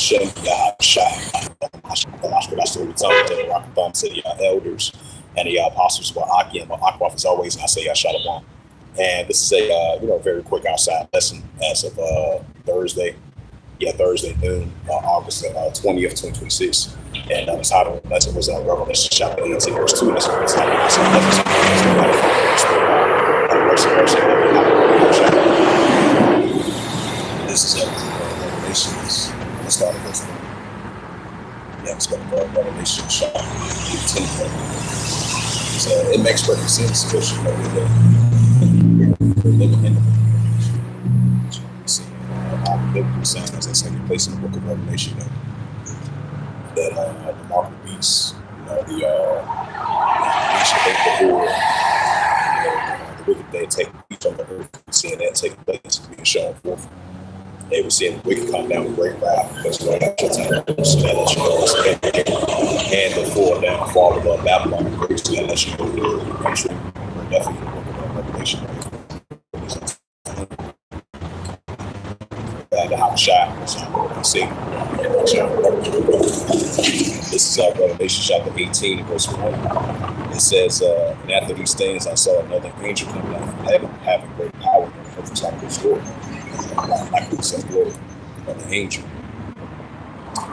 Hashem, Yahashai, I still return to the Rockathon to the elders and the apostles of Aki and Akbaf as always, and I say Shalom. And this is a very quick outside lesson as of Thursday noon, August 20th, 2026. And the title of the lesson was Revelation chapter 18, verse 2. That's what it's This is Revelation. Let's start with verse 1. Yeah, it's going to go Revelation chapter 18. So it makes perfect sense because we're living in the biblical signs that's taking place in the book of Revelation. That the mark of the beast, the nation the wicked day taking place on the earth, seeing that taking place being shown forth. They were seeing the wicked come down with great wrath because of the actual time. So that lets you know it's and the fall down, fall above Babylon and grace. So that lets you know we're definitely in the book of Revelation. The Habashah, this is Revelation chapter 18, verse 1. It says, and after these things I saw another angel come down from heaven, having great power and the top of his glory. Like the same glory of the angel.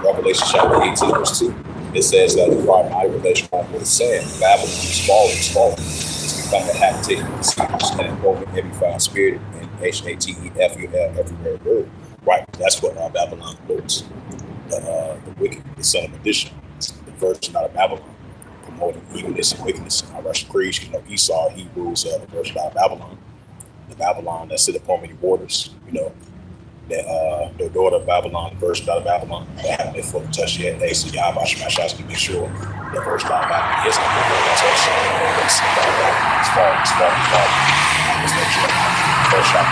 Revelation chapter 18, verse 2. It says that the cry of my revelation was saying, Babylon is falling, it's become a habitation of the secrets and invoking every foul spirit and HATEFUL everywhere word. Right, that's what Babylon quotes. The wicked, the son of addition, the virgin out of Babylon, promoting evilness and wickedness in our Russian creed. Esau, he rules the virgin out of Babylon, the Babylon that sit upon many waters. That the daughter of Babylon, the virgin out of Babylon, they haven't been fully touched yet. They see Yahweh Shemashah to make sure the virgin out of Babylon is not going to be touched. It's falling. First shot,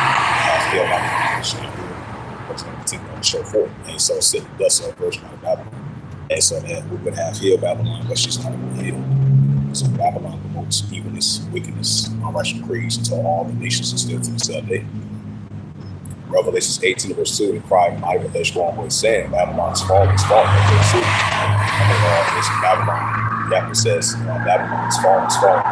continue on so forth. And so Satan does a version of Babylon. And so that we would have healed Babylon, but she's not going to heal. So Babylon promotes evilness, wickedness, unrighteous creeds until all the nations are still to the same day. Revelation 18, verse 2, the cry of mighty revelation one was saying, Babylon is falling, verse 2. It's Babylon. Yeah, it says Babylon is falling, it's become a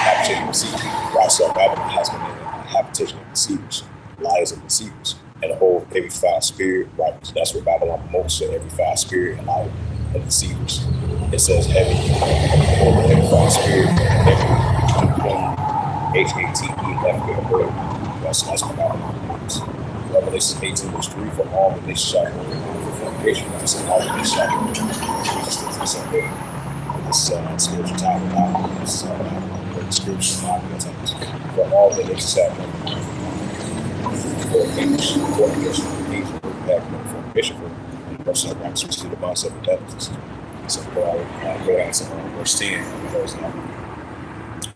habitation of deceivers. Right, so Babylon has been a habitation of deceivers, liars and deceivers. And the whole every foul spirit, right? So that's what Babylon promotes. So every foul spirit and liar and deceivers. It says every foul spirit, every HATEFUL word. That's what Babylon promotes. Revelation 18, verse 3, for all the nations shall go for fornication. That's all the nations shall go for fornication. This is spiritual time of Babylon. This is spiritual time of times. For all the nations shall go for fornication, and the person that wants to see the bonds of the devils. So go down to verse 10,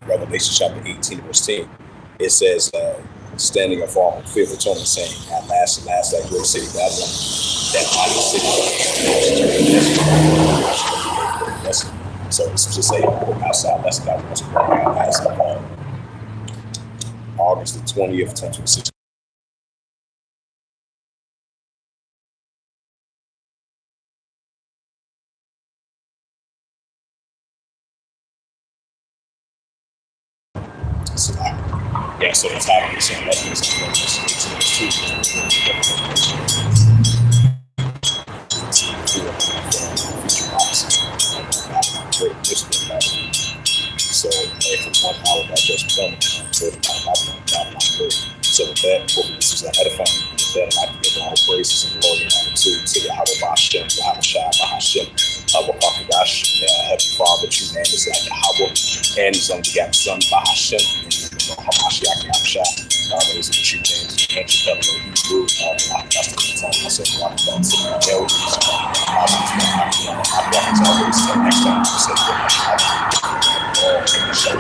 Revelation chapter 18, verse 10. It says, standing afar with fearful tone, saying, at last, that great city Babylon, that mighty city. So this was just a outside lesson that was as of August the 20th, 2026. So the title is saying that is so from 1 hour that just become so with that, this is an edifying. With that, I'd like to give all praises and glory and honor to Yahweh Hashem, Bahashem, Wakakadash, Heavenly Father, true name is like Yahweh, and His only begotten Son, Bahashem, and Hamashiach Yahshua. Those are the true names, the ancient Hebrew, Hebrew, that's the time myself, Rockathon, sitting on the elders, next time, I said,